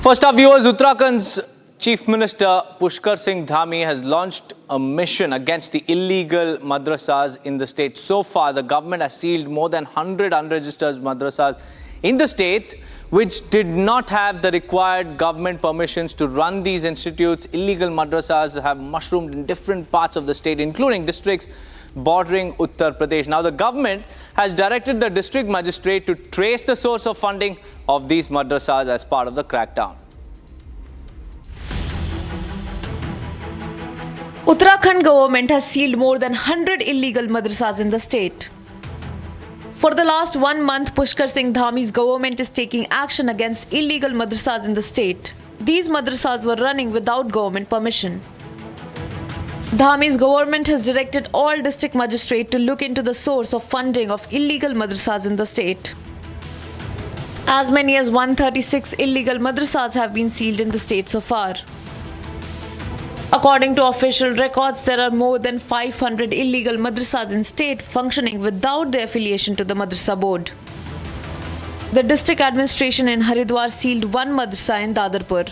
First up, viewers, Uttarakhand's Chief Minister Pushkar Singh Dhami has launched a mission against the illegal madrasas in the state. So far, the government has sealed more than 100 unregistered madrasas in the state, which did not have the required government permissions to run these institutes. Illegal madrasas have mushroomed in different parts of the state, including districts bordering Uttar Pradesh. Now, the government has directed the district magistrate to trace the source of funding of these madrasas as part of the crackdown. Uttarakhand government has sealed more than 100 illegal madrasas in the state. For the last 1 month, Pushkar Singh Dhami's government is taking action against illegal madrasas in the state. These madrasas were running without government permission. Dhami's government has directed all district magistrates to look into the source of funding of illegal madrasas in the state. As many as 136 illegal madrasas have been sealed in the state so far. According to official records, there are more than 500 illegal madrasas in state functioning without the affiliation to the madrasa board. The district administration in Haridwar sealed one madrasa in Dadarpur.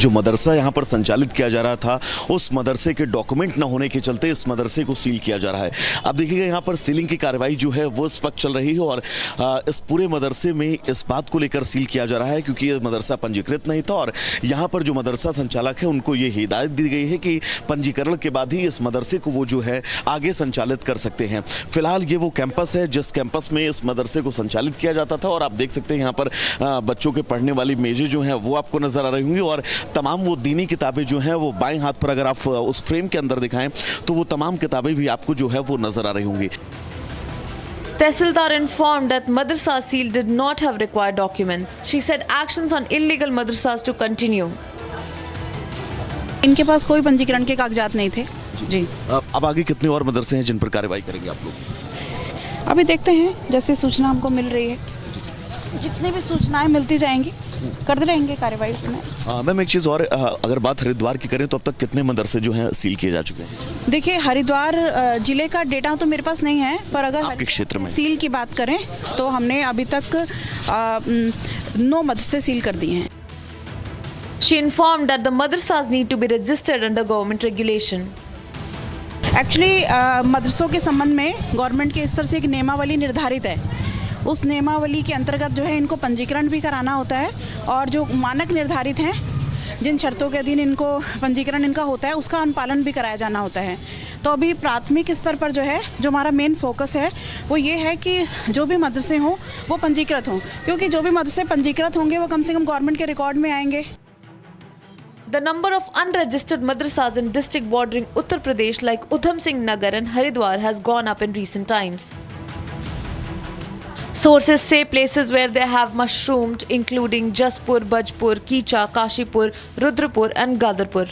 जो मदरसा यहाँ पर संचालित किया जा रहा था, उस मदरसे के डॉक्यूमेंट न होने के चलते इस मदरसे को सील किया जा रहा है। अब देखिएगा यहाँ पर सीलिंग की कार्रवाई जो है वो इस वक्त चल रही है और इस पूरे मदरसे में इस बात को लेकर सील किया जा रहा है क्योंकि ये मदरसा पंजीकृत नहीं था और यहाँ पर जो मदरसा संचालक है उनको ये हिदायत दी गई है कि पंजीकरण के बाद ही इस मदरसे को वो जो है आगे संचालित कर सकते हैं। फिलहाल ये वो कैंपस है जिस कैंपस में इस मदरसे को संचालित किया जाता था और आप देख सकते हैं यहाँ पर बच्चों के पढ़ने वाली मेजें जो हैं वो आपको नजर आ रही होंगी और तमाम वो दीनी किताबें जो हैं वो बाएं हाथ पर अगर आप उस फ्रेम के अंदर दिखाएं तो वो तमाम किताबें भी आपको जो है वो नजर आ रही होंगी। Tehsildar informed that madrasa seal did not have required documents. She said actions on illegal madrasas to continue. इनके पास कोई पंजीकरण के कागजात नहीं थे जी। अब आगे कितने और मदरसे हैं जिन पर कार्रवाई करेंगे आप लोग? अभी देखते हैं, जैसे सूचना हमको मिल रही है, जितनी भी सूचनाएं मिलती जाएंगी करते रहेंगे कार्रवाई इसमें। मैम एक चीज़ और, अगर बात हरिद्वार की करें तो अब तक कितने मदरसे जो हैं सील किए जा चुके हैं? देखिए, हरिद्वार जिले का डेटा तो मेरे पास नहीं है, पर अगर आपके क्षेत्र में सील की बात करें तो हमने अभी तक 9 मदरसे सील कर दिए हैं। She informed that the madrasas need to be registered under government regulation. Actually मदरसों के संबंध में गवर्नमेंट के स्तर से एक नियमावली निर्धारित है। उस नियमावली के अंतर्गत जो है इनको पंजीकरण भी कराना होता है और जो मानक निर्धारित हैं, जिन शर्तों के अधीन इनको पंजीकरण इनका होता है, उसका अनुपालन भी कराया जाना होता है। तो अभी प्राथमिक स्तर पर जो है, जो हमारा मेन फोकस है वो ये है कि जो भी मदरसे हों वो पंजीकृत हों, क्योंकि जो भी मदरसे पंजीकृत होंगे वो कम से कम गवर्नमेंट के रिकॉर्ड में आएंगे। The number of unregistered madrasas in district bordering Uttar Pradesh like Udham Singh Nagar and Haridwar has gone up in recent times. Sources say places where they have mushroomed including Jaspur, Bajpur, Kicha, Kashipur, Rudrapur and Gadarpur.